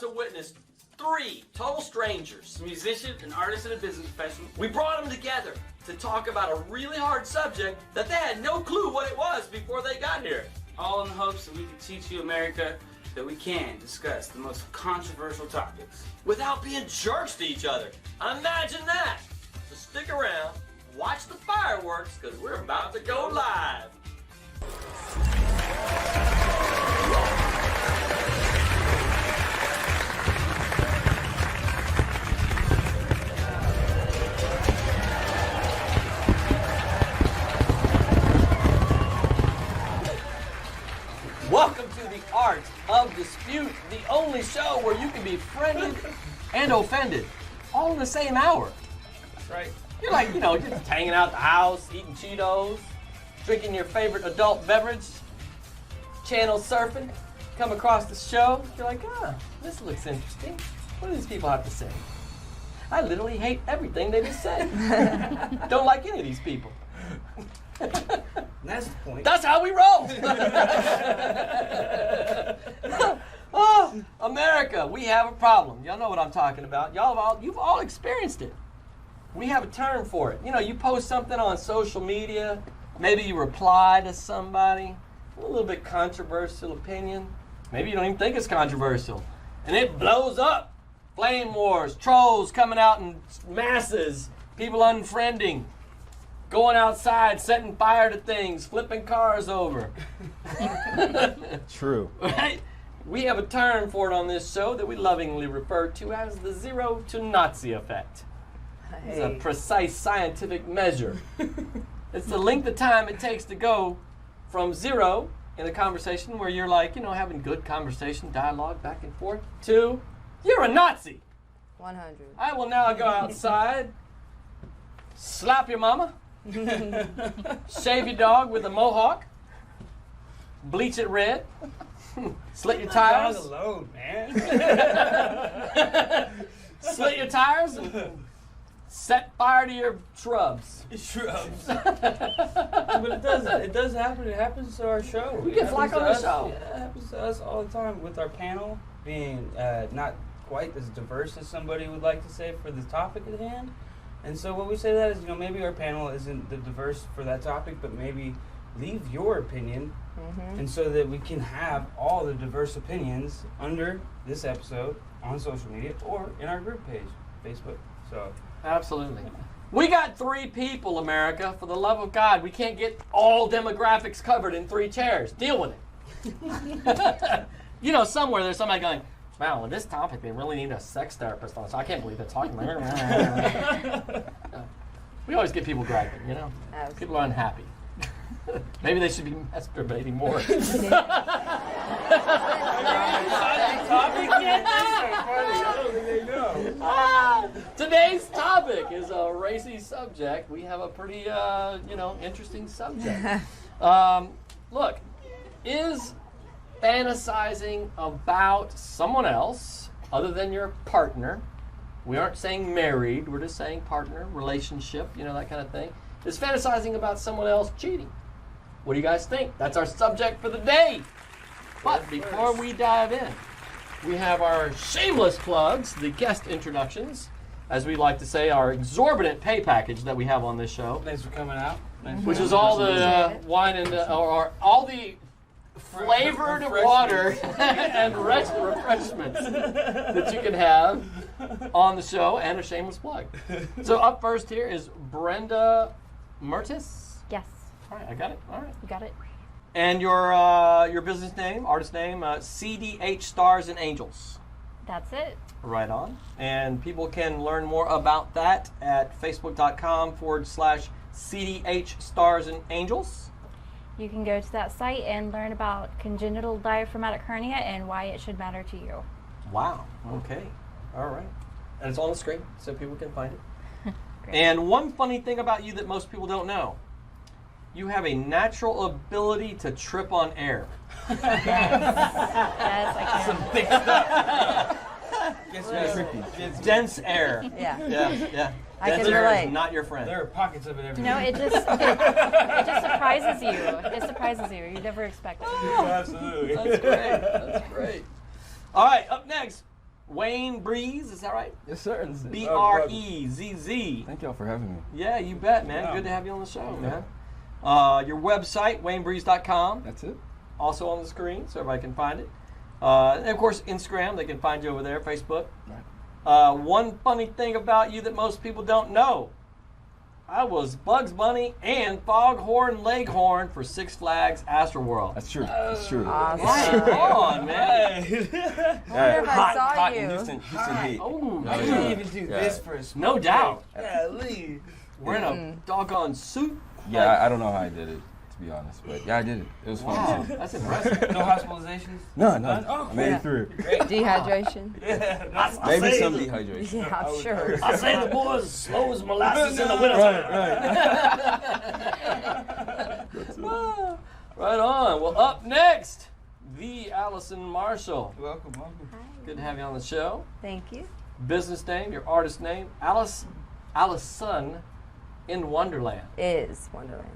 to witness three total strangers. A musician, an artist, and a business professional. We brought them together to talk about a really hard subject that they had no clue what it was before they got here. All in the hopes that we can teach you, America, that we can discuss the most controversial topics. Without being jerks to each other. Imagine that! So stick around, watch the fireworks, because we're about to go live. Welcome to the Art of Dispute, the only show where you can be friended and offended all in the same hour. That's right. You're like, just hanging out at the house, eating Cheetos, drinking your favorite adult beverage, channel surfing, come across the show. You're like, this looks interesting. What do these people have to say? I literally hate everything they just said. Don't like any of these people. That's the point. That's how we roll. Oh, America, we have a problem. Y'all know what I'm talking about. You've all experienced it. We have a term for it. You post something on social media, maybe you reply to somebody, a little bit controversial opinion. Maybe you don't even think it's controversial. And it blows up. Flame wars, trolls coming out in masses, people unfriending. Going outside, setting fire to things, flipping cars over. True. Right? We have a term for it on this show that we lovingly refer to as the zero to Nazi effect. It's a precise scientific measure. It's the length of time it takes to go from zero in a conversation where you're like, having good conversation, dialogue, back and forth, to you're a Nazi. 100. I will now go outside, slap your mama, shave your dog with a mohawk, bleach it red, slit your tires. Dog alone, man. Slit your tires and set fire to your shrubs. Shrubs. But it does happen. It happens to our show. We get flack on the show. Yeah, it happens to us all the time with our panel being not quite as diverse as somebody would like to say for the topic at hand. And so what we say to that is, maybe our panel isn't the diverse for that topic, but maybe leave your opinion, and so that we can have all the diverse opinions under this episode on social media or in our group page, Facebook. So Absolutely. We got 3 people, America. For the love of God, we can't get all demographics covered in 3 chairs. Deal with it. Somewhere there's somebody going, wow, with this topic, they really need a sex therapist on. So I can't believe they're talking. We always get people griping, Absolutely. People are unhappy. Maybe they should be masturbating more. topic yet? I don't think they know. Today's topic is a racy subject. We have a pretty, interesting subject. Look, is fantasizing about someone else other than your partner, we aren't saying married, we're just saying partner, relationship, that kind of thing, is fantasizing about someone else cheating? What do you guys think? That's our subject for the day. But before we dive in, we have our shameless plugs, the guest introductions, as we like to say, our exorbitant pay package that we have on this show, Thanks for coming out. which is all the wine and or all the flavored water and refreshments that you can have on the show, and a shameless plug. So up first here is Brenda Mertis. Yes, All right, I got it. All right. you got it. And your business name, artist name, CDH Stars and Angels. That's it. Right on. And people can learn more about that at facebook.com/CDH Stars and Angels. You can go to that site and learn about congenital diaphragmatic hernia and why it should matter to you. Wow. Okay. All right. And it's on the screen so people can find it. Great. And one funny thing about you that most people don't know, you have a natural ability to trip on air. Yes, I can. Some thick stuff. Tricky. Dense air. Yeah. Yeah. I Dense can air relate. is not your friend. There are pockets of it everywhere. It just surprises you. It surprises you. You never expect it. Absolutely. That's great. That's great. All right, up next, Wayne Breeze, is that right? Yes, sir. BREZZ. Thank y'all for having me. Yeah, you bet, man. Yeah. Good to have you on the show, man. Your website, waynebreeze.com, That's it. also on the screen so everybody can find it. And of course, Instagram, they can find you over there, Facebook. Right. One funny thing about you that most people don't know. I was Bugs Bunny and Foghorn Leghorn for Six Flags Astroworld. That's true. That's true. Awesome. Right on, man. I wonder if I saw hot you. in Houston Heat. Oh, I yeah. didn't even do Yeah. this for a smoke no doubt. break. Yeah, Lee. We're in a doggone suit. Yeah, I don't know how I did it, to be honest, but yeah, I did it. It was fun Wow, too. that's impressive. No hospitalizations? No, None? no, Oh, I made yeah. it through. Dehydration. Yeah. Maybe some dehydration. Yeah, I'm sure. I say the boys slow as molasses in the winter. Right on. Well, up next, the Allison Marshall. Welcome. Good to have you on the show. Thank you. Business name, your artist name, Allison in Wonderland. Is Wonderland.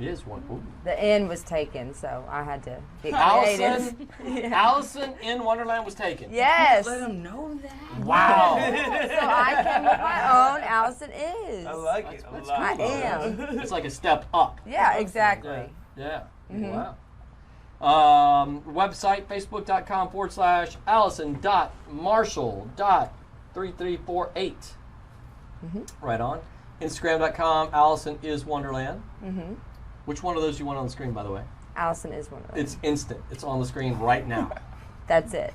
Is one. Ooh. The N was taken, so I had to get Allison, creative. Allison in Wonderland was taken. Yes. Let them know that. Wow. So I came with my own. Allison is. I like it. That's a lot. I am. It's like a step up. Yeah, exactly. Yeah. Mhm. Wow. Website, facebook.com/allison.marshall.3348. Right on. Instagram.com, Allison is Wonderland. Mm-hmm. Which one of those you want on the screen, by the way? Allison is Wonderland. It's instant. It's on the screen right now. That's it.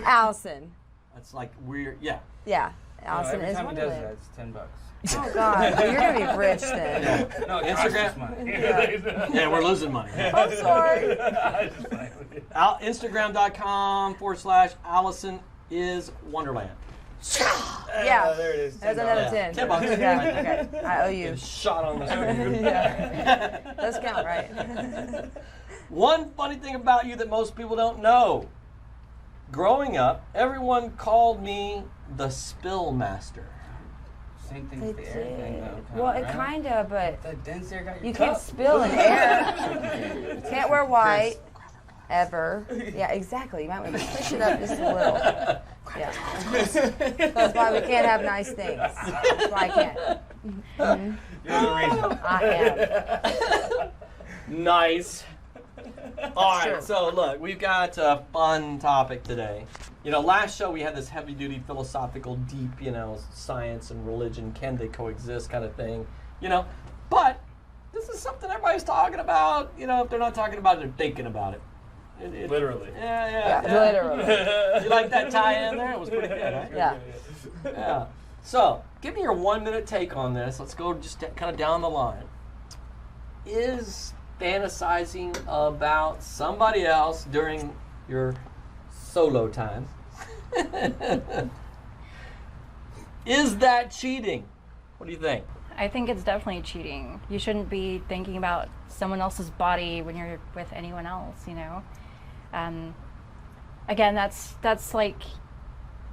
Allison. It's like weird. Yeah. Yeah. Allison every is time he does that, Wonderland. it's $10. Oh God, you're gonna be rich then. No, it Instagram- costs us money. Yeah, we're losing money. I'm sorry. Instagram.com/Allison is Wonderland. Yeah. There it is. There's $10. another Yeah. 10. $10. Okay. I owe you. Get shot on the screen. Yeah. Those count, right? One funny thing about you that most people don't know. Growing up, everyone called me the Spill Master. Same thing They with the air thing, did. though. Well, it right? kind of, but That dense air got your you cup. can't spill in air. Can't wear white ever. Yeah, exactly. You might want to push it up just a little. Yeah. That's why we can't have nice things. That's why I can't. You're the reason. I am. Nice. All right, Sure. so look, we've got a fun topic today. You know, last show we had this heavy-duty philosophical, deep, science and religion, can they coexist kind of thing, But this is something everybody's talking about. If they're not talking about it, they're thinking about it. Literally. Yeah. Literally. You like that tie-in there? It was pretty good, right? Yeah. Yeah. So, give me your 1-minute take on this. Let's go just kind of down the line. Is fantasizing about somebody else during your solo time, is that cheating? What do you think? I think it's definitely cheating. You shouldn't be thinking about someone else's body when you're with anyone else, Again, that's like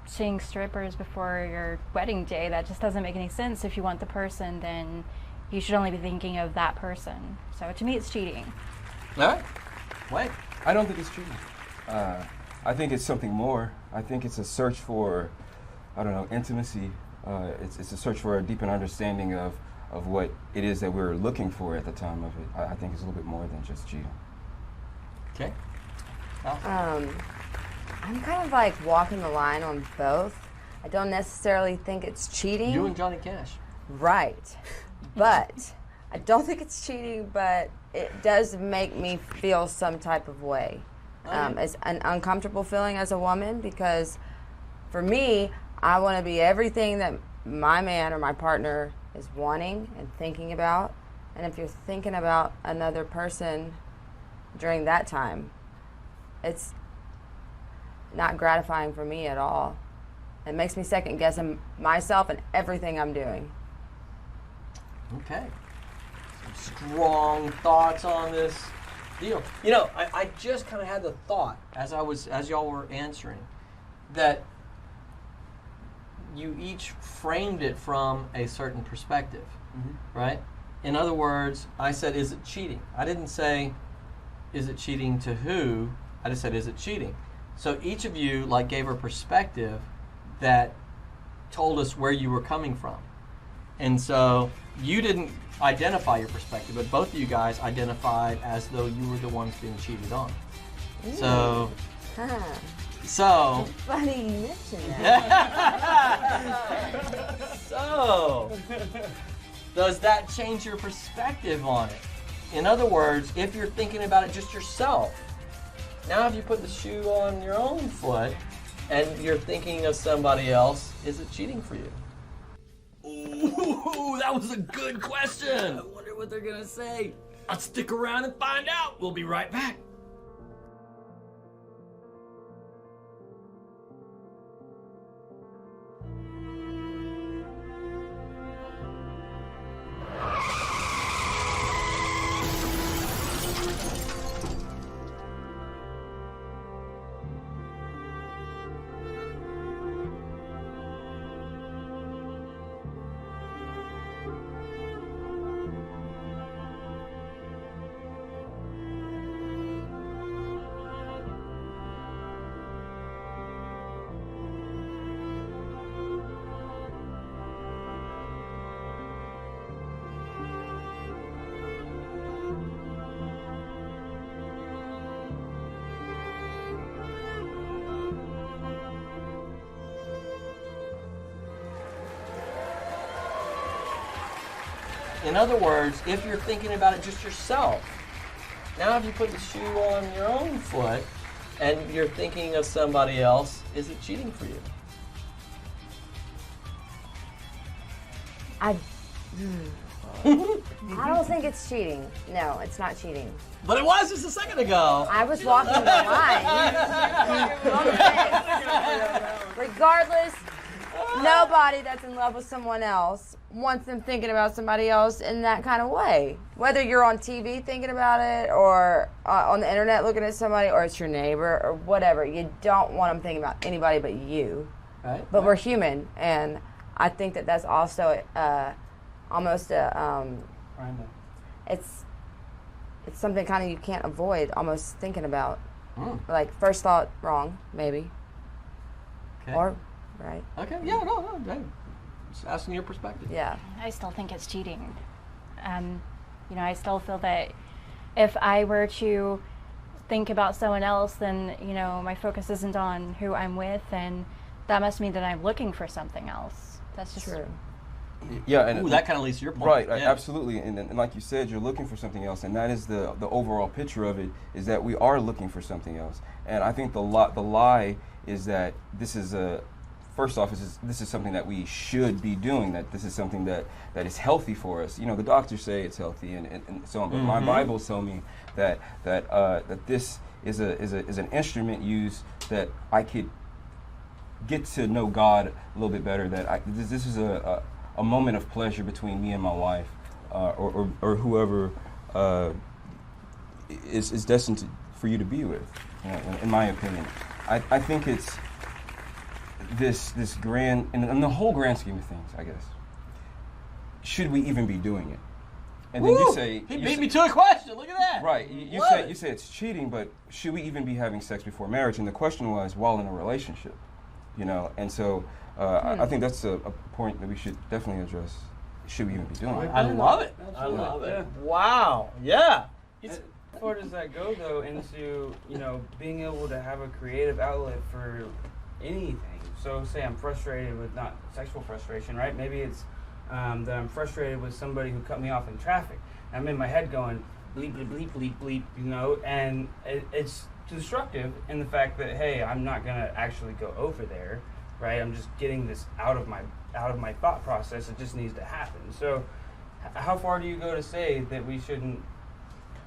seeing strippers before your wedding day. That just doesn't make any sense. If you want the person, then you should only be thinking of that person. So to me, it's cheating. All right. Wait. I don't think it's cheating. I think it's something more. I think it's a search for, intimacy. It's a search for a deeper understanding of what it is that we're looking for at the time of it. I think it's a little bit more than just cheating. Okay. I'm kind of like walking the line on both. I don't necessarily think it's cheating. You and Johnny Cash. Right. But I don't think it's cheating, but it does make me feel some type of way. It's an uncomfortable feeling as a woman because for me, I want to be everything that my man or my partner is wanting and thinking about. And if you're thinking about another person during that time, it's not gratifying for me at all. It makes me second guessing myself and everything I'm doing. Okay. Some strong thoughts on this deal. I just kind of had the thought as y'all were answering that you each framed it from a certain perspective, right? In other words, I said, is it cheating? I didn't say, is it cheating to who? I just said, is it cheating? So each of you like gave a perspective that told us where you were coming from. And so you didn't identify your perspective, but both of you guys identified as though you were the ones being cheated on. So, so Funny you mentioned that. So, does that change your perspective on it? In other words, if you're thinking about it just yourself, now if you put the shoe on your own foot and you're thinking of somebody else, is it cheating for you? Ooh, that was a good question. I wonder what they're gonna say. Let's stick around and find out. We'll be right back. In other words, if you're thinking about it just yourself, now if you put the shoe on your own foot and you're thinking of somebody else, is it cheating for you? I don't think it's cheating. No, it's not cheating. But it was just a second ago. I was walking the line. Regardless, nobody that's in love with someone else wants them thinking about somebody else in that kind of way. Whether you're on TV thinking about it or on the internet looking at somebody or it's your neighbor or whatever, you don't want them thinking about anybody but you. Right. But we're human, and I think that that's also almost a it's something kind of you can't avoid almost thinking about. Like first thought wrong, maybe. Okay. Or right. Okay. Yeah. No. Just asking your perspective. Yeah. I still think it's cheating. I still feel that if I were to think about someone else, then, my focus isn't on who I'm with, and that must mean that I'm looking for something else. That's just True. Yeah, and Ooh, that kind of leads to your point. right, Yeah. absolutely, and like you said, you're looking for something else, and that is the overall picture of it, is that we are looking for something else. And I think the lie is that this is first off, this is something that we should be doing, that this is something that is healthy for us. The doctors say it's healthy and so on, but my Bibles tell me that this is an instrument used that I could get to know God a little bit better, that this is a moment of pleasure between me and my wife, or whoever is destined for you to be with, in my opinion. I think it's this grand, in the whole grand scheme of things, I guess, should we even be doing it? And then you say... He beat me to a question, look at that! Right, you say it's cheating, but should we even be having sex before marriage? And the question was, while in a relationship, and so I think that's a point that we should definitely address. Should we even be doing it? I love it. I love it. Wow. Yeah. How far does that go, though, into, being able to have a creative outlet for anything? So say I'm frustrated with not sexual frustration, right? Maybe it's that I'm frustrated with somebody who cut me off in traffic. I'm in my head going, bleep, bleep, bleep, bleep, bleep, and it's destructive in the fact that, hey, I'm not going to actually go over there, right? I'm just getting this out of my thought process. It just needs to happen. So how far do you go to say that we shouldn't?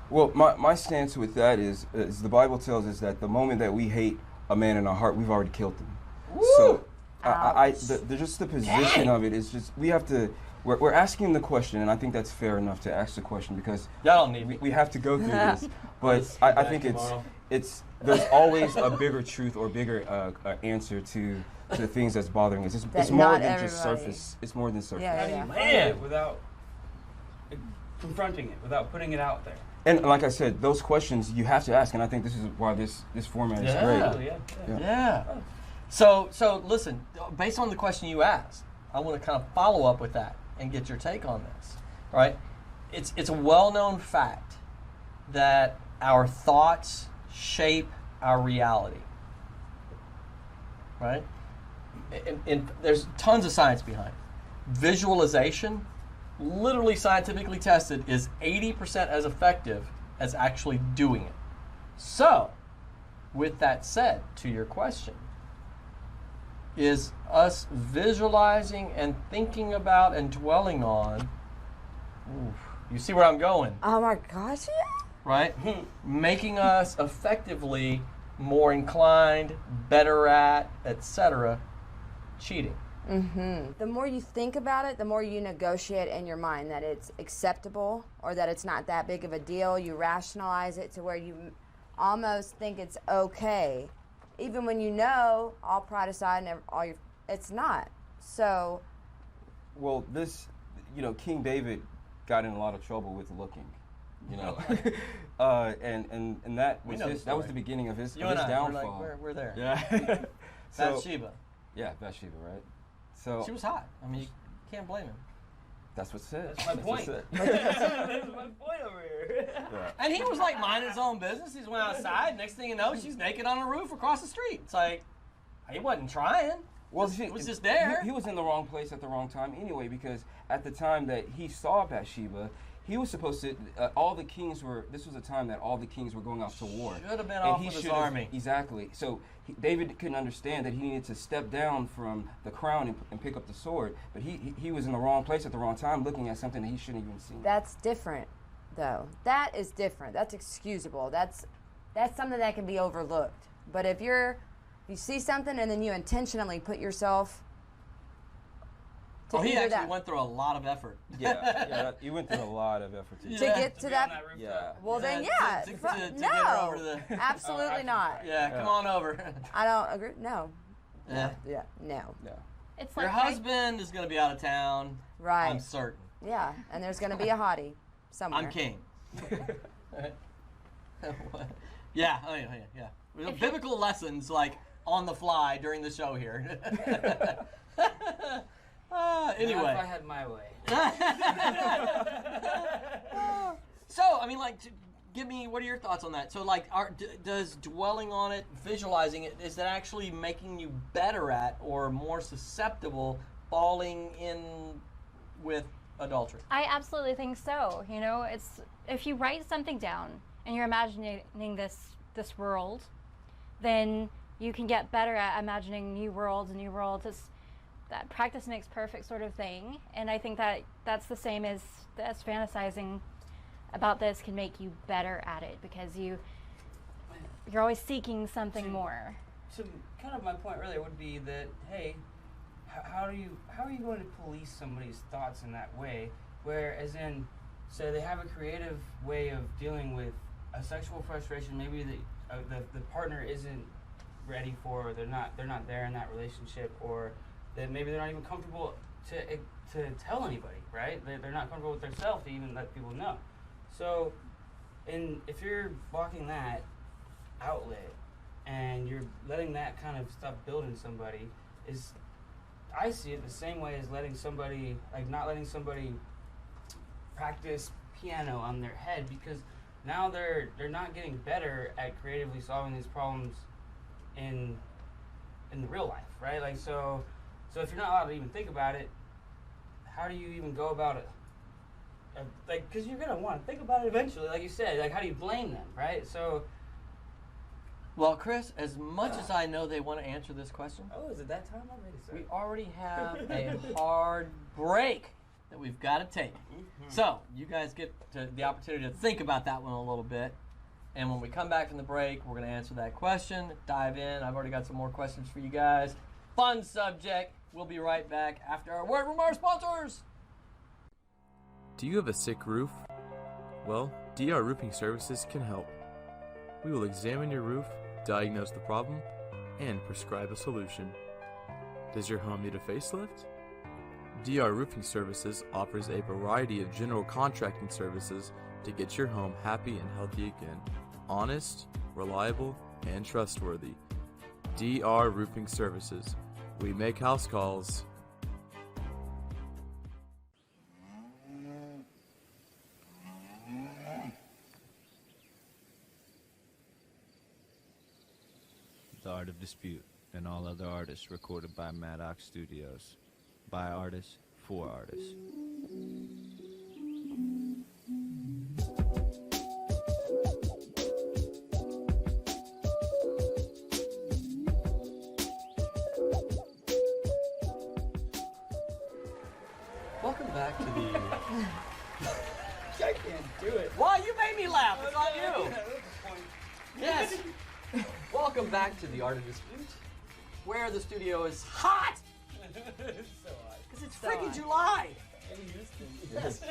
Well, my stance with that is the Bible tells us that the moment that we hate a man in our heart, we've already killed him. Woo! So just the position of it is just, we have to, we're asking the question, and I think that's fair enough to ask the question, because Y'all don't need me. we have to go through this. But I think it's there's always a bigger truth or bigger answer to the things that's bothering us. It's more than just surface. It's more than surface. Yeah, How do you yeah. find it without confronting it, without putting it out there? And like I said, those questions you have to ask, and I think this is why this format is great. Yeah. Yeah. So listen, based on the question you asked, I want to kind of follow up with that and get your take on this. Right? It's a well-known fact that our thoughts shape our reality. Right? And there's tons of science behind it. Visualization, literally scientifically tested, is 80% as effective as actually doing it. So, with that said, to your question, is us visualizing and thinking about and dwelling on, you see where I'm going, Oh my gosh, yeah. right? Making us effectively more inclined, better at, etc., cheating. The more you think about it, the more you negotiate in your mind that it's acceptable or that it's not that big of a deal. You rationalize it to where you almost think it's okay, even when you know, all pride aside, and it's not. So, Well, this, King David got in a lot of trouble with looking, and that was know the that was story. the beginning of his You and I, downfall. we're there. Yeah. Bathsheba. Yeah, Bathsheba, right? So She was hot. I mean, you can't blame him. that's what's said. That's my what's point. said. That's my point over here. Yeah. And he was like minding his own business. He just went outside. Next thing you know, she's naked on a roof across the street. It's like, he wasn't trying. Well, It was just there. He was in the wrong place at the wrong time anyway, because at the time that he saw Bathsheba, he was supposed to. This was a time that all the kings were going out to war. Should have been And off he with his should have- army. Exactly. So David couldn't understand that he needed to step down from the crown and pick up the sword. But he was in the wrong place at the wrong time, looking at something that he shouldn't even seen. that's different, though. That is different. That's excusable. That's something that can be overlooked. But if you see something and then you intentionally put yourself to He either actually that, went through a lot of effort. You went through a lot of effort to to Yeah. get to Be on that. rooftop. Yeah. Well, then, Yeah, yeah. to fu- get her over no, to the- absolutely not. Yeah, come on over. I don't agree. No. Yeah. Yeah. No. Yeah. It's Your like husband is going to be out of town. Right. I'm certain. Yeah. And there's going to be a hottie somewhere. I'm king. Yeah. Oh, yeah. Biblical lessons, like, on the fly during the show here. Not if Anyway. I had my way. So, I mean, like, give me, what are your thoughts on that? So, like, does dwelling on it, visualizing it, is that actually making you better at or more susceptible falling in with adultery? I absolutely think so. It's if you write something down and you're imagining this world, then you can get better at imagining new worlds and new worlds. It's that practice makes perfect sort of thing, and I think that that's the same as fantasizing about this can make you better at it because you're always seeking something more. So kind of my point earlier would be that, hey, how are you going to police somebody's thoughts in that way? Where, as in, say they have a creative way of dealing with a sexual frustration, maybe the partner isn't ready for, or they're not there in that relationship, or that maybe they're not even comfortable to tell anybody, right? They're not comfortable with themselves to even let people know. So, if you're blocking that outlet and you're letting that kind of stuff build in somebody, I see it the same way as letting somebody, like not letting somebody practice piano on their head, because now they're not getting better at creatively solving these problems in the real life, right? Like so if you're not allowed to even think about it, how do you even go about it? Like, because you're gonna want to think about it eventually, like you said. Like, how do you blame them, right? So, Well, Chris, as much as I know they want to answer this question, oh, is it that time already? Sorry. we already have a hard break that we've got to take. So, you guys get the opportunity to think about that one a little bit. And when we come back from the break, we're going to answer that question, dive in. I've already got some more questions for you guys. Fun subject. We'll be right back after our word from our sponsors. Do you have a sick roof? Well, DR Roofing Services can help. We will examine your roof, diagnose the problem, and prescribe a solution. Does your home need a facelift? DR Roofing Services offers a variety of general contracting services to get your home happy and healthy again. Honest, reliable, and trustworthy. DR Roofing Services. We make house calls. The Art of Dispute and all other artists recorded by Maddox Studios. By artists, for artists. Welcome back to the. I can't do it. Why you made me laugh? It's on you. Yes. Welcome back to the Art of Dispute, where the studio is hot It's so hot. because it's freaking July. In Houston. Yes.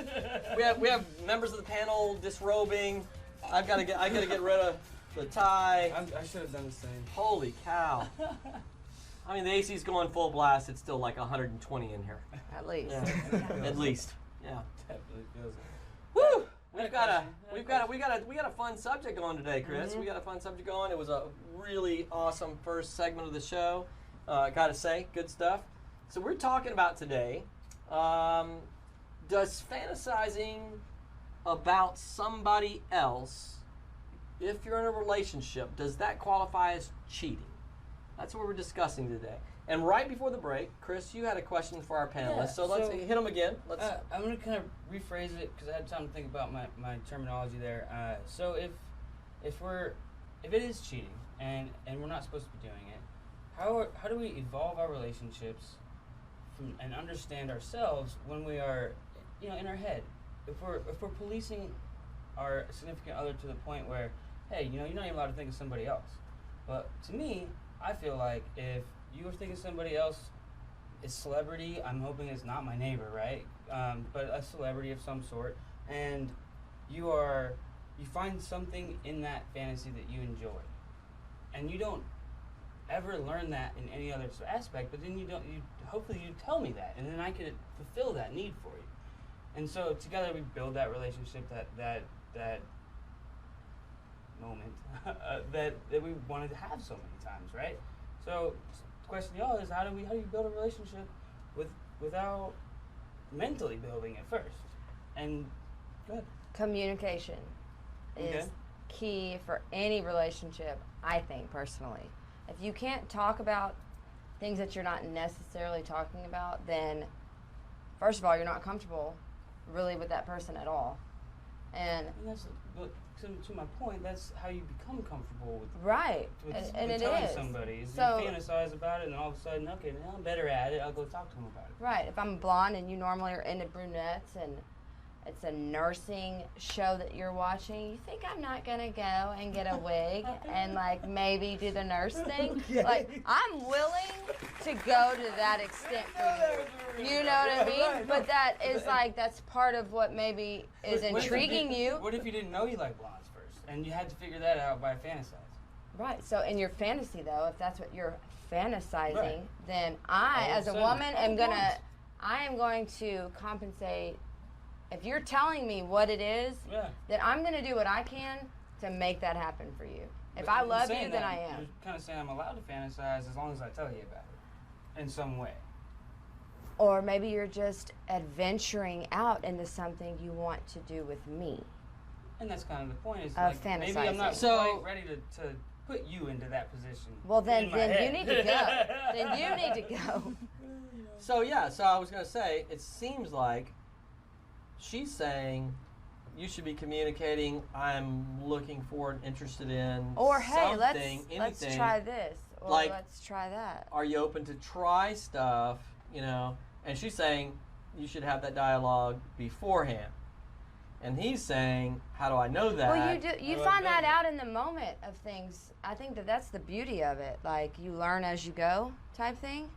we have members of the panel disrobing. I gotta get rid of the tie. I should have done the same. Holy cow! I mean, the AC's going full blast. It's still like 120 in here. At least. Yeah. At least. Yeah. Definitely feels it. Woo! I had We a got a fun subject going today, Chris. We got a fun subject going. It was a really awesome first segment of the show. Gotta say, good stuff. So we're talking about today. Does fantasizing about somebody else, if you're in a relationship, does that qualify as cheating? That's what we're discussing today. And right before the break, Chris, you had a question for our panelists. Yeah, so let's so, hit them again. Let's. I'm going to kind of rephrase it because I had time to think about my terminology there. So if it is cheating and we're not supposed to be doing it, how do we evolve our relationships and understand ourselves when we are, in our head? If we're policing our significant other to the point where, hey, you're not even allowed to think of somebody else. But to me, I feel like if you were thinking somebody else is celebrity, I'm hoping it's not my neighbor, right? But a celebrity of some sort, and you find something in that fantasy that you enjoy, and you don't ever learn that in any other aspect. But then hopefully you tell me that, and then I could fulfill that need for you. And so together we build that relationship, that moment that we wanted to have so many times, right? So the question to y'all is how do you build a relationship without mentally building it first? And go ahead. Communication is key for any relationship, I think, personally. If you can't talk about things that you're not necessarily talking about, then first of all, you're not comfortable really with that person at all. And that's, to my point, that's how you become comfortable with right, with and it telling is. somebody. Is So- you fantasize about it, and all of a sudden, okay, now I'm better at it. I'll go talk to him about it. Right. If I'm blonde and you normally are into brunettes and it's a nursing show that you're watching, you think I'm not going to go and get a wig and maybe do the nurse thing? Like, I'm willing to go to that extent for you. You know what I mean? But that is that's part of what maybe is intriguing you. What if you didn't know you liked blondes first, and you had to figure that out by fantasizing? Right. So in your fantasy, though, if that's what you're fantasizing, Right. then I, All of as a a sudden, woman, I am going to compensate. If you're telling me what it is, Yeah. then I'm going to do what I can to make that happen for you. If But I in love saying you, then that, I am. You're kind of saying I'm allowed to fantasize as long as I tell you about it in some way. Or maybe you're just adventuring out into something you want to do with me. And that's kind of the point. Is Of maybe I'm not fantasizing. quite ready to put you into that position. Well, then in my you head. need to go. Then you need to go. So I was going to say, it seems like she's saying you should be communicating, I'm looking for and interested in Or hey, something, let's anything. try this. Or Like- let's try that. Are you open to try stuff, And she's saying you should have that dialogue beforehand. And he's saying, how do I know that? Well, you like find that that. out in the moment of things. I think that's the beauty of it. Like you learn as you go type thing.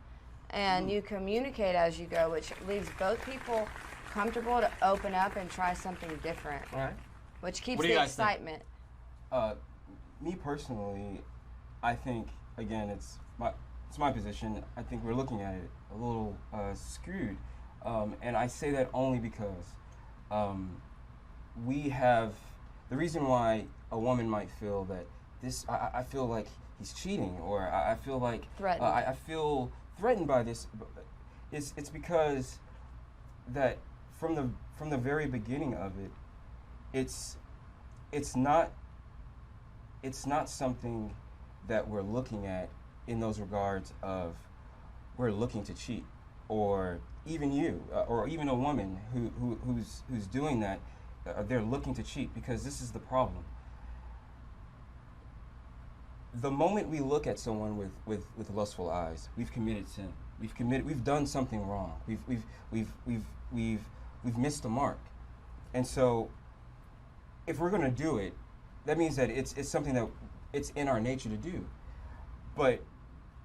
And you communicate as you go, which leaves both people comfortable to open up and try something different, All right. which keeps What do you the guys think? excitement. Me personally, I think again it's my position. I think we're looking at it a little skewed, and I say that only because we have the reason why a woman might feel that this. I feel like he's cheating, or I feel like Threatened. I feel threatened by this. It's because that from the very beginning of it, it's not something that we're looking at in those regards of we're looking to cheat, or even you, or even a woman who's doing that, they're looking to cheat, because this is the problem. The moment we look at someone with lustful eyes, we've committed sin. We've done something wrong. We've missed the mark. And so, if we're going to do it, that means that it's something that it's in our nature to do. But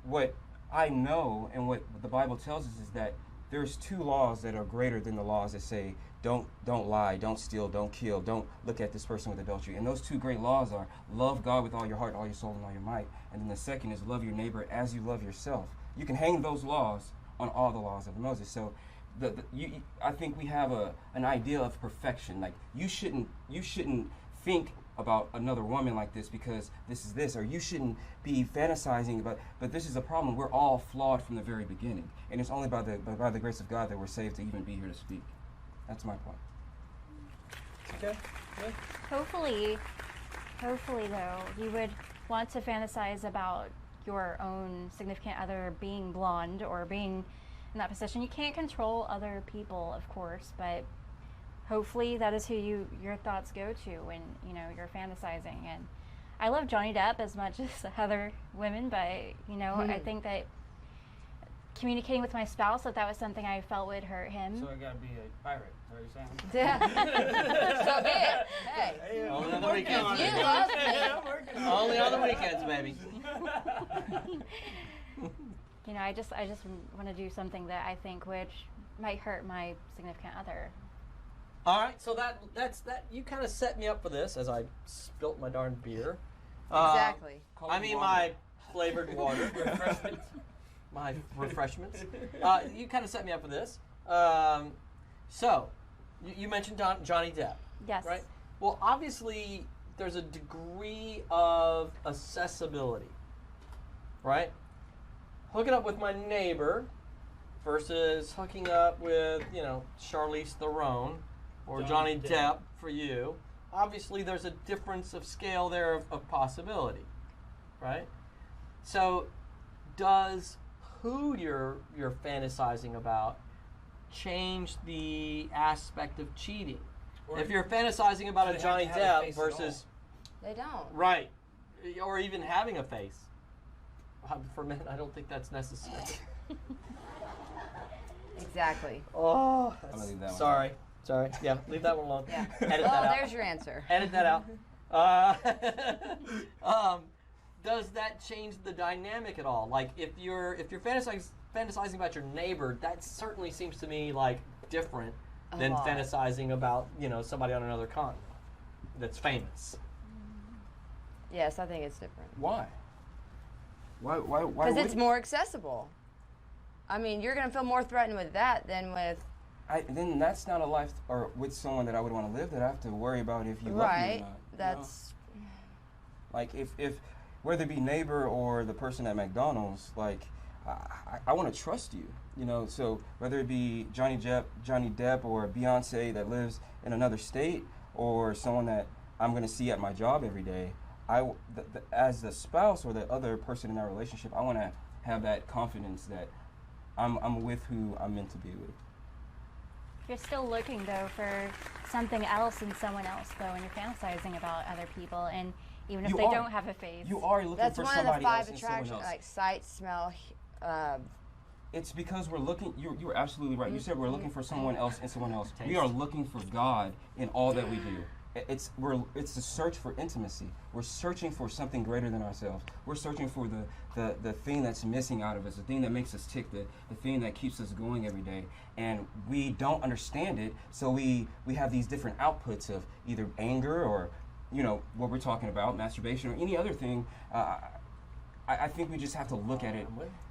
what I know and what the Bible tells us is that there's two laws that are greater than the laws that say don't lie, don't steal, don't kill, don't look at this person with adultery. And those two great laws are love God with all your heart, all your soul, and all your might. And then the second is love your neighbor as you love yourself. You can hang those laws on all the laws of Moses. So I think we have an idea of perfection. Like you shouldn't think about another woman like this because this is this, or you shouldn't be fantasizing about. But this is a problem. We're all flawed from the very beginning, and it's only by the grace of God that we're saved to even be here to speak. That's my point. Okay. Yeah. Hopefully though, you would want to fantasize about your own significant other being blonde or being in that position. You can't control other people, of course, but hopefully that is who your thoughts go to when you're fantasizing. And I love Johnny Depp as much as other women, but I think that communicating with my spouse that was something I felt would hurt him. So I gotta be a pirate. Is that what you're saying? So be it. Hey, Only on the weekends. you baby. love me. Only on the weekends, baby. I just want to do something that I think might hurt my significant other. All right, so that's you kind of set me up for this as I spilt my darn beer. Exactly. My flavored water, my refreshments. You kind of set me up for this. So, you mentioned Johnny Depp. Yes. Right? Well, obviously, there's a degree of accessibility, right? Hooking up with my neighbor versus hooking up with, Charlize Theron or Johnny Depp for you. Obviously, there's a difference of scale there of possibility, right? So, does who you're fantasizing about change the aspect of cheating? Or if you're fantasizing about a they Johnny have to have a Depp face at versus They don't. right, or even having a face. For men, I don't think that's necessary. Exactly. Oh, I'm gonna leave that one sorry. Yeah, leave that one alone. Yeah. Edit Well, that out. there's your answer. Edit that out. Does that change the dynamic at all? Like, if you're fantasizing about your neighbor, that certainly seems to me like different than lot. fantasizing about somebody on another continent that's famous. Yes, I think it's different. Why? Why? Because it's more accessible. I mean, you're going to feel more threatened with that than with... Then that's not a life or with someone that I would want to live, that I have to worry about if you love me or Right. not. That's... Like if whether it be neighbor or the person at McDonald's, like I want to trust you, So whether it be Johnny Depp or Beyonce that lives in another state, or someone that I'm going to see at my job every day, as the spouse or the other person in that relationship, I want to have that confidence that I'm with who I'm meant to be with. You're still looking though for something else in someone else though, when you're fantasizing about other people, and even if You they are. don't have a face. You are looking That's for one of the somebody 5 else in someone attractions, else. like sight, smell... It's because we're looking. You were absolutely right. You said we're looking for someone else in someone else. We are looking for God in all that we do. It's the search for intimacy. We're searching for something greater than ourselves. We're searching for the thing that's missing out of us, the thing that makes us tick, the thing that keeps us going every day. And we don't understand it, so we have these different outputs of either anger or what we're talking about, masturbation or any other thing. I think we just have to look at it,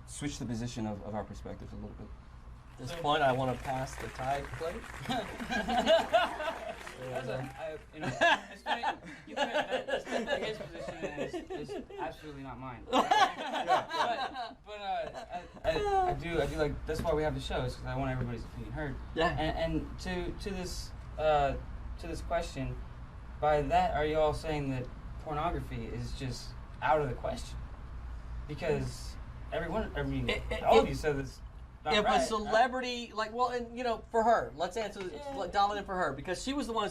switch the position of our perspectives a little bit. this point, I want to pass the Tide plate. It's funny. You put his position is absolutely not mine. But I do like. That's why we have the show, is because I want everybody's opinion heard. Yeah. And to this question, by that, are you all saying that pornography is just out of the question? Because all of you said this. If a celebrity, for her, let's answer, dial it in for her, because she was the one,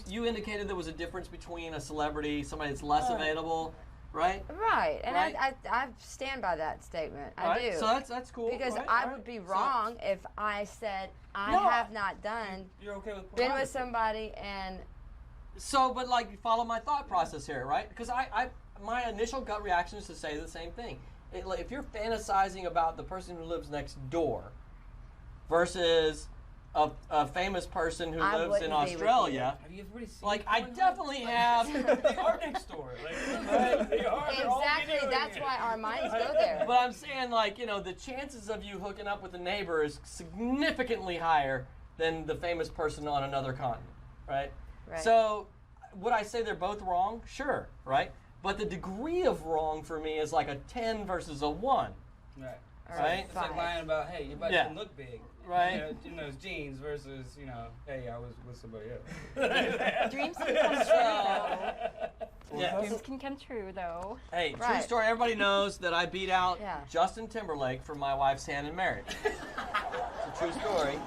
you indicated there was a difference between a celebrity, somebody that's less available, right? Right, and Right? I stand by that statement. I Right? do. So that's cool. Because right? I Right? would be So- wrong if I said I No. have not done, You're okay with been pornography? with somebody and So, but follow my thought process here, right? Because my initial gut reaction is to say the same thing. If you're fantasizing about the person who lives next door versus a famous person who I lives in wouldn't be with Australia, Have you ever seen? I definitely have. They are next door. They are. They're all exactly, videoing that's it. why our minds go there. But I'm saying, the chances of you hooking up with a neighbor is significantly higher than the famous person on another continent, right? Right. So, would I say they're both wrong? Sure, right? But the degree of wrong for me is like a 10 versus a 1. Right. Right? It's like lying about, hey, your butt Yeah. can look big. Right. In those jeans versus, hey, I was with somebody else. Dreams can come true, Yeah. Dreams can come true, though. Hey, true Right. story. Everybody knows that I beat out Yeah. Justin Timberlake for my wife's hand in marriage. It's a true story.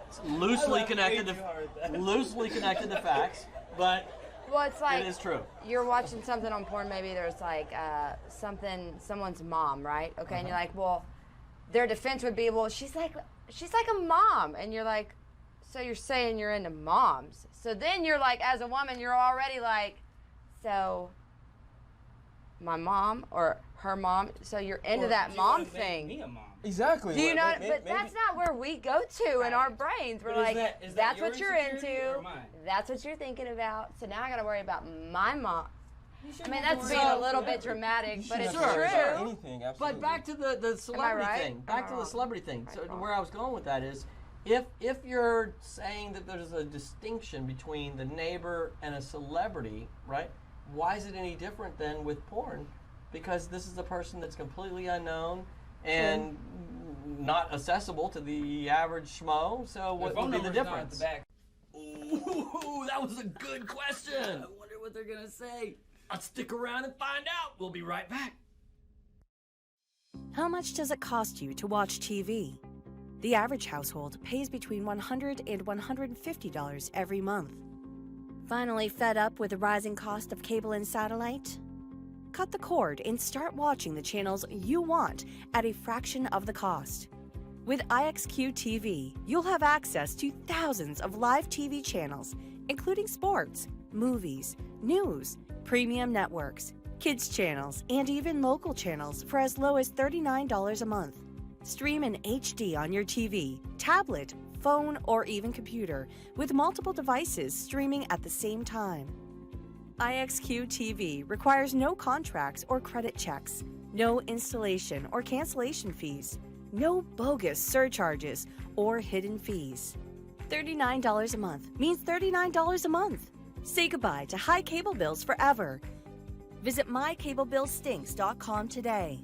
It's loosely connected to facts, but Well, it's like it is true. you're watching something on porn. Maybe there's someone's mom, right? Okay, and you're like, well, their defense would be, well, she's like a mom, and you're like, so you're saying you're into moms. So then you're like, as a woman, you're already like, so my mom or her mom. So you're into that mom thing. Me a mom. Exactly. Do you know? Maybe- But that's not where we go to in our brains. We're But like, is that that's your what you're insecurity or into. mine? That's what you're thinking about. So now I got to worry about my mom. I mean, that's worry being a about little whatever. bit dramatic, but it's Sure, true. sure. Anything, absolutely. But back to the celebrity right? thing. Am Back I to the wrong? celebrity thing. So Right, wrong. where I was going with that is, if you're saying that there's a distinction between the neighbor and a celebrity, right? Why is it any different than with porn? Because this is a person that's completely unknown and not accessible to the average schmo. So what Their phone would be the number's not at difference? the back. Ooh, that was a good question. I wonder what they're gonna say. Let's stick around and find out. We'll be right back. How much does it cost you to watch TV? The average household pays between $100 and $150 every month. Finally fed up with the rising cost of cable and satellite? Cut the cord and start watching the channels you want at a fraction of the cost. With IXQ TV, you'll have access to thousands of live TV channels, including sports, movies, news, premium networks, kids channels, and even local channels for as low as $39 a month. Stream in HD on your TV, tablet, phone, or even computer with multiple devices streaming at the same time. IXQ TV requires no contracts or credit checks, no installation or cancellation fees, no bogus surcharges or hidden fees. $39 a month means $39 a month. Say goodbye to high cable bills forever. Visit mycablebillstinks.com today.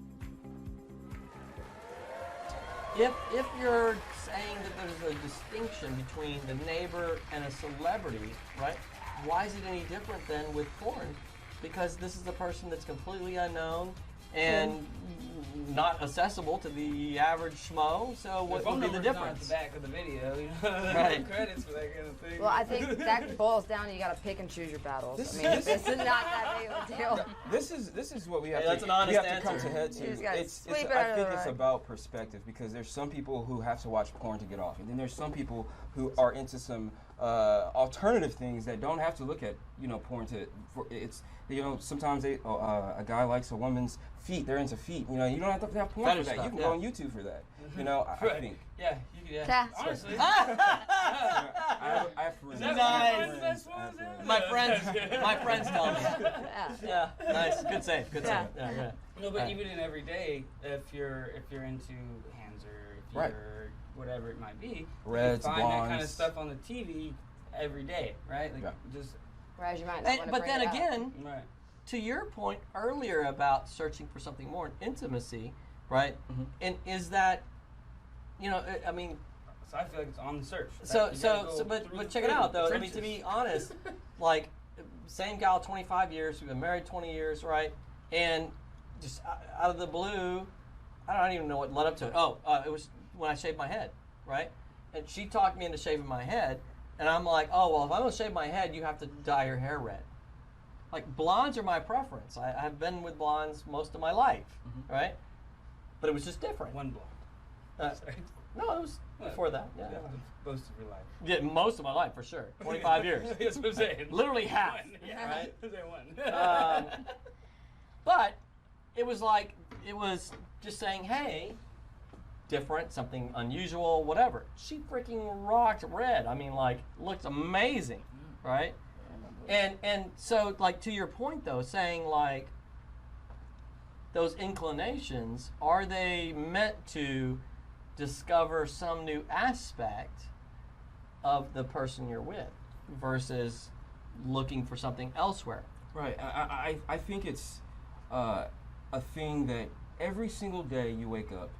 If you're saying that there's a distinction between the neighbor and a celebrity, right? Why is it any different than with porn? Because this is the person that's completely unknown and not accessible to the average schmo. So what phone would be the number's not at difference? the back of the video, you know. Right. No credits for that kind of thing. Well, I think that boils down to you got to pick and choose your battles. I mean, this is not that big of a deal. This is what we have Hey, that's to an honest we have to come answer. to head to. You just gotta It's sweep it I under think the it's rug. about perspective, because there's some people who have to watch porn to get off, and then there's some people who are into some alternative things that don't have to look at porn sometimes a guy likes a woman's feet. They're into feet. You don't have to have porn Fetish for that. stuff, You can yeah. go on YouTube for that. I Right. think. Yeah, you could. Yeah. Yeah. Honestly. I have friends. Is that Nice. what the best one is? My friends tell me. Yeah. Yeah, nice. Good save. Good Yeah. save. Yeah, yeah. No, but And- even in every day, if you're into hands or if Right. you're whatever it might be, Reds, you find that kind of blondes. stuff on the TV every day, right? Like Yeah. just Whereas you might not want to But bring then it up. again, right. to your point earlier about searching for something more, intimacy, right? Mhm. And is that, I mean, So I feel like it's on the search. but check it out though. I mean, to be honest, like, same gal, 25 years, we've been married 20 years, right? And just out of the blue, I don't even know what led up to it. It was when I shaved my head, right? And she talked me into shaving my head, and I'm like, oh, well, if I'm going to shave my head, you have to dye your hair red. Like, blondes are my preference. I've been with blondes most of my life, right? But it was just different. One block. Sorry. No, it was before that. Yeah. Most of your life. Yeah, most of my life, for sure. 25 years. That's what I'm saying. Literally half, One. right? I'm saying one. But it was just saying, hey, different, something unusual, whatever. She freaking rocked red. I mean, like, looked amazing, right? And so, like, to your point, though, saying, like, those inclinations, are they meant to discover some new aspect of the person you're with versus looking for something elsewhere? Right. I think it's a thing that every single day you wake up,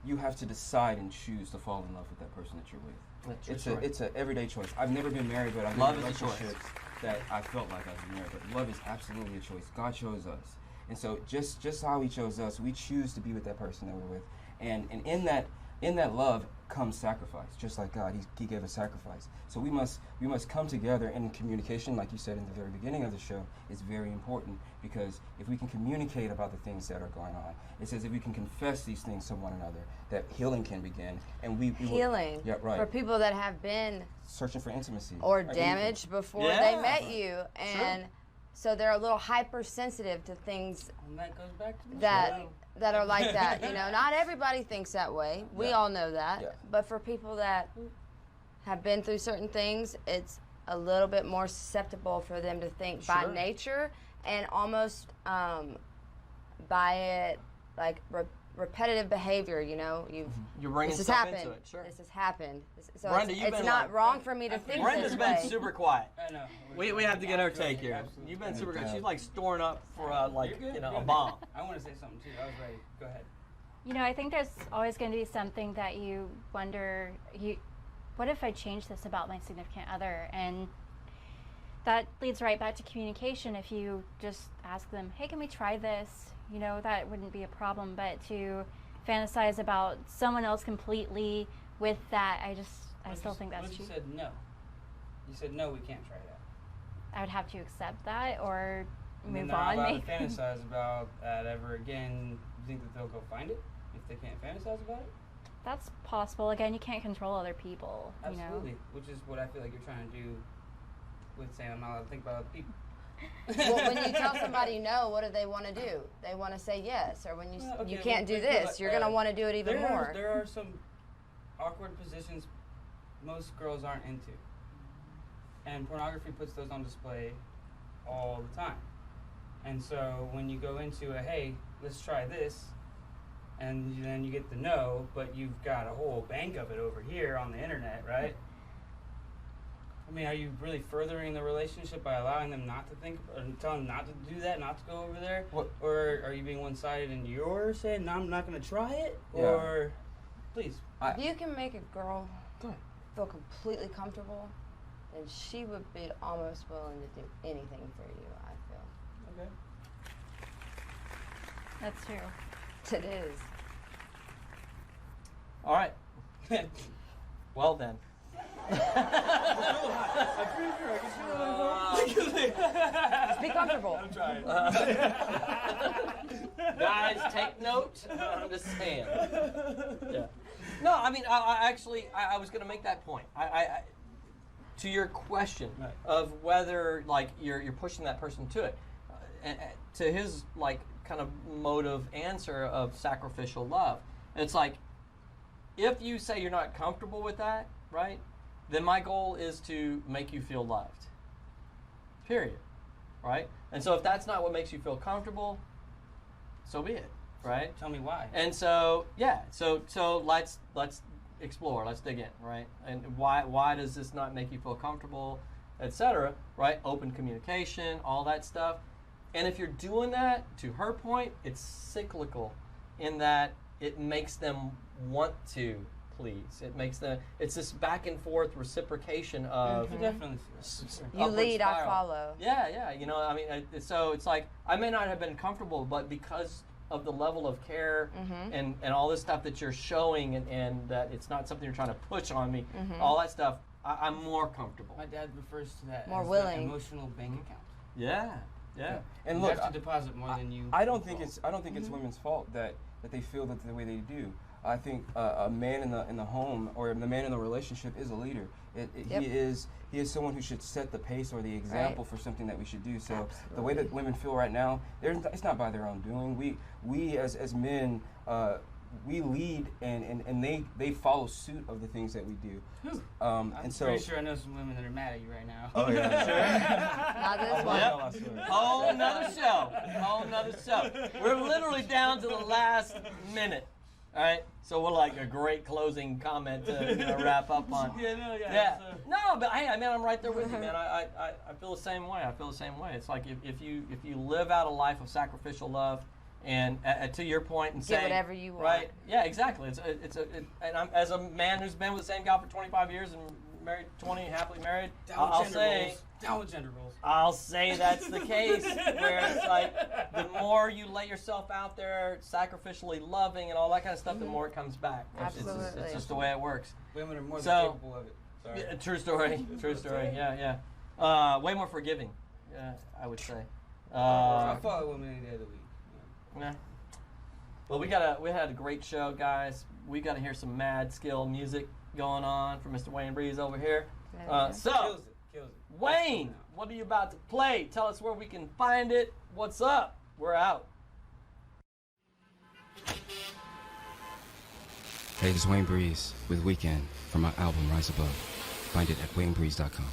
you have to decide and choose to fall in love with that person that you're with. It's an everyday choice. I've never been married, but I've been in relationships that I felt like I was married. But love is absolutely a choice. God chose us, and so just how He chose us, we choose to be with that person that we're with, and in that love comes sacrifice. Just like God, He gave us sacrifice. So we must come together, and communication, like you said in the very beginning of the show, is very important, because if we can communicate about the things that are going on, it says if we can confess these things to one another, that healing can begin. And we Healing. Yeah, right. For people that have been Searching for intimacy or damaged before they met you, and so they're a little hypersensitive to things And that goes back to that are like that. Not everybody thinks that way. We all know that. Yeah. But for people that have been through certain things, it's a little bit more susceptible for them to think by nature, and almost by it, like repetitive behavior. You're bringing this has stuff happened. into it. Sure. This has happened. So Brenda, it's you've been not like- wrong for me to think Brenda's this been way. super quiet. I know. We have to get her take here. Absolutely. You've been super good. She's like storing up for You're good. a bomb. I want to say something too. I was ready. Go ahead. I think there's always going to be something that you wonder, what if I change this about my significant other? And that leads right back to communication. If you just ask them, hey, can we try this? That wouldn't be a problem. But to fantasize about someone else completely with that, I still think that's What if you cheap. said no? You said no, we can't try that. I would have to accept that or And then move they're on. not allowed Maybe. to fantasize about that ever again. You think that they'll go find it if they can't fantasize about it? That's possible. Again, you can't control other people. Absolutely. Which is what I feel like you're trying to do with saying I'm not allowed to think about other people. Well, when you tell somebody no, what do they want to do? They want to say yes. Or when you Well, okay, you can't do but this, you're going to want to do it even more. There are some awkward positions most girls aren't into. And pornography puts those on display all the time. And so when you go into hey, let's try this, and then you get the no, but you've got a whole bank of it over here on the internet, right? I mean, are you really furthering the relationship by allowing them not to think, or telling them not to do that, not to go over there? What? Or are you being one-sided and you're saying, no, I'm not going to try it? Yeah. Or, please. If you can make a girl Go ahead. feel completely comfortable, then she would be almost willing to do anything for you, I feel. Okay. That's true. It is. All right. Well then. Just be comfortable. I'm trying. Guys, take note. I'm just saying. Yeah. No, I mean, I was going to make that point. I to your question Right. of whether like you're pushing that person to it, and to his like kind of motive answer of sacrificial love. It's like, if you say you're not comfortable with that, right? Then my goal is to make you feel loved. Period. Right? And so if that's not what makes you feel comfortable, so be it, right? Tell me why. And so let's explore, let's dig in, right? And why does this not make you feel comfortable, etc., right? Open communication, all that stuff. And if you're doing that, to her point, it's cyclical in that it makes them want to please. It's this back and forth reciprocation of Definitely. You upward lead, I spiral. follow. Yeah. You know, I mean, so it's like I may not have been comfortable, but because of the level of care and all this stuff that you're showing, and that it's not something you're trying to push on me, all that stuff, I'm more comfortable. My dad refers to that More as willing. an emotional bank account. Yeah. And You look, have to deposit more than you. I don't think it's women's fault that they feel that the way they do. I think a man in the home or the man in the relationship is a leader. He is someone who should set the pace or the example for something that we should do. So the way that women feel right now, it's not by their own doing. We as men, we lead and they follow suit of the things that we do. I'm and so pretty sure I know some women that are mad at you right now. oh yeah. Not this one. Yep. Whole nother show. We're literally down to the last minute. All right, so we're like a great closing comment to wrap up on. No, but hey, I'm right there with you, man. I feel the same way. It's like if you live out a life of sacrificial love, and to your point, and say whatever you want. Right? Yeah, exactly. And I'm, as a man who's been with the same guy for 25 years and married 20, happily married, I'll say. Down with gender roles. I'll say that's the case, where it's like the more you let yourself out there, sacrificially loving and all that kind of stuff, the more it comes back. Absolutely. It's just the way it works. Women are more than capable of it. Sorry. Yeah, true story. Yeah. Way more forgiving, I would say. I follow women any day of the week. Yeah. Well, we had a great show, guys. We got to hear some mad skill music going on from Mr. Wayne Breeze over here. So. Kills it. Wayne, what are you about to play? Tell us where we can find it. What's up? We're out. Hey, this is Wayne Breeze with Weekend from my album Rise Above. Find it at WayneBreeze.com.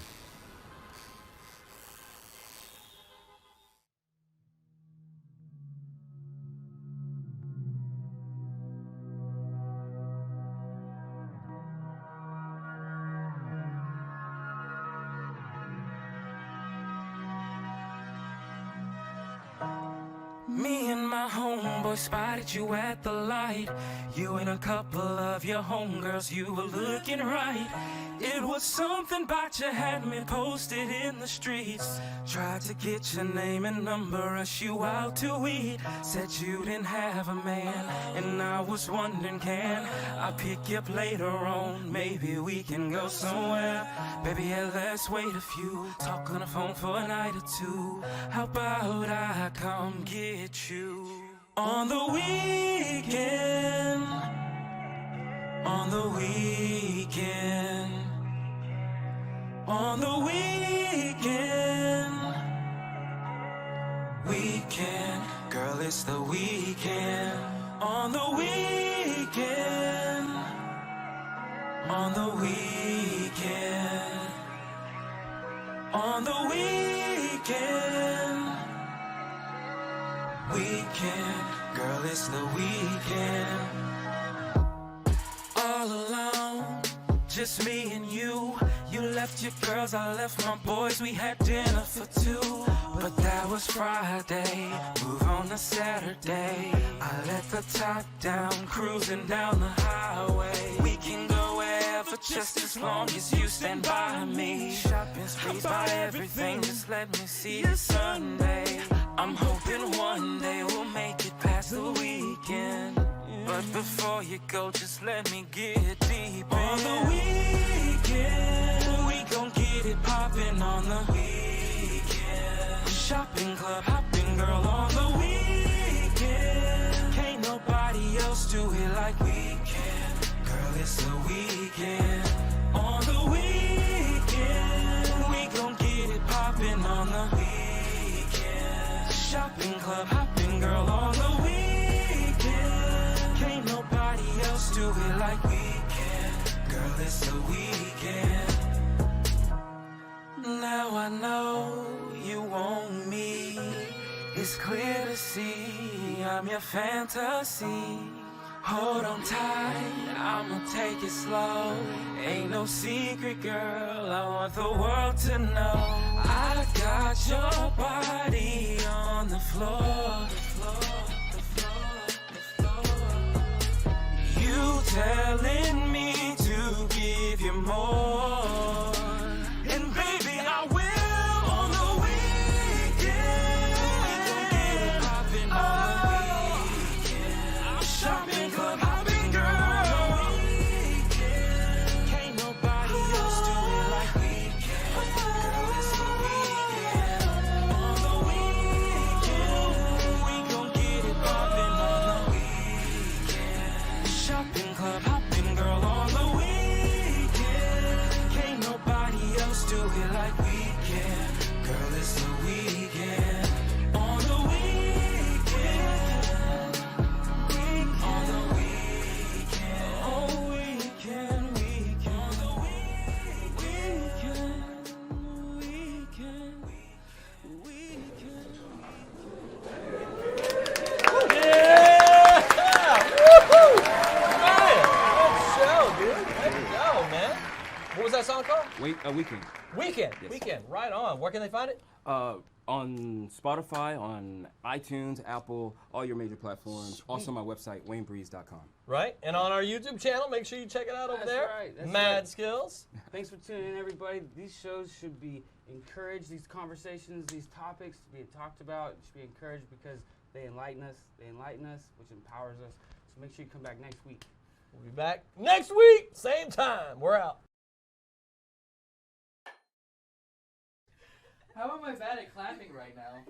Me and my homeboy spotted you at the light. You and a couple of your homegirls, you were looking right. It was something about you had me posted in the streets. Tried to get your name and number, rush you out to eat. Said you didn't have a man, and I was wondering, can I pick you up later on? Maybe we can go somewhere. Baby, yeah, let's wait a few. Talk on the phone for a night or two. How about I come get you on the weekend? On the weekend. On the weekend. Weekend, girl, it's the weekend. On the weekend. On the weekend. On the weekend. Weekend, girl, it's the weekend. All alone, just me and you. You left your girls, I left my boys. We had dinner for two, but that was Friday. Move on to Saturday. I let the top down, cruising down the highway. We can go wherever, just as long as you stand by me. Shopping sprees, buy everything, just let me see you Sunday. I'm hoping one day we'll make it past the weekend. But before you go, just let me get deep on the weekend. We gon' get it poppin' on the weekend. Shopping club, hopping girl on the weekend. Can't nobody else do it like we can. Girl, it's the weekend. On the weekend, we gon' get it poppin' on the weekend. Shopping club, hopping girl on the weekend. Can't nobody else do it like we can. Girl, it's the weekend. Now I know you want me. It's clear to see I'm your fantasy. Hold on tight, I'ma take it slow. Ain't no secret, girl, I want the world to know. I got your body on the floor. You telling me to give you more. And baby, I will on the weekend. We gon' get it poppin' on the weekend. Shopping club hopping, girl. Can't nobody else do it like we can. Girl, it's the weekend. On the weekend, we gon' get it poppin' on the weekend. Shopping club hopping, girl, on the weekend. Can't nobody else do it like we can. Girl, it's the weekend. On the weekend. On the weekend. Oh, weekend, weekend. On the weekend. Weekend. What was that song called? Weekend. Weekend. Yes. Weekend. Right on. Where can they find it? On Spotify, on iTunes, Apple, all your major platforms. Also my website, WayneBreeze.com. Right. And on our YouTube channel, make sure you check it out over there. That's Mad right. Skills. Thanks for tuning in, everybody. These shows should be encouraged. These conversations, these topics to be talked about should be encouraged because they enlighten us. They enlighten us, which empowers us. So make sure you come back next week. We'll be back next week, same time. We're out. How am I bad at clapping right now?